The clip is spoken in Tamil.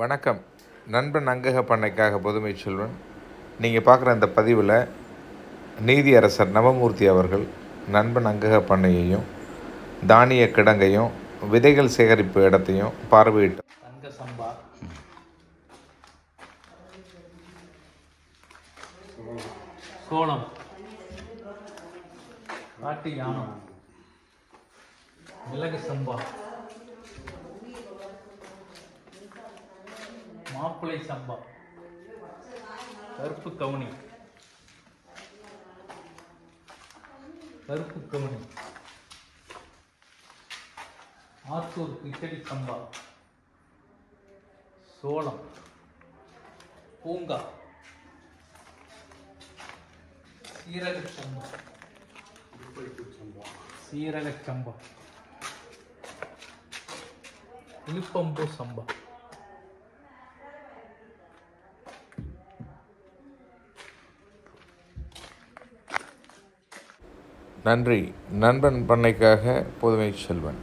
வணக்கம். நண்பன் அங்கக பண்ணைக்காக புதுமை செல்வன். நீங்கள் பார்க்குற இந்த பதிவில் நீதியரசர் நவமூர்த்தி அவர்கள் நண்பன் அங்கக பண்ணையையும் தானிய கிடங்கையும் விதைகள் சேகரிப்பு இடத்தையும் பார்வையிட்டு தங்க சம்பா, சோளம், காட்டு யானம், மிளகு சம்பா, மாப்பிளை சம்பா, கருப்பு கவுனி, ஆத்தூர் கிச்சடி சம்பா, சோளம், பூங்கா, சீரக சம்பா, இழுப்பம்பூ சம்பா. நன்றி. நண்பன் பண்ணைக்காக புதுமை செல்வன்.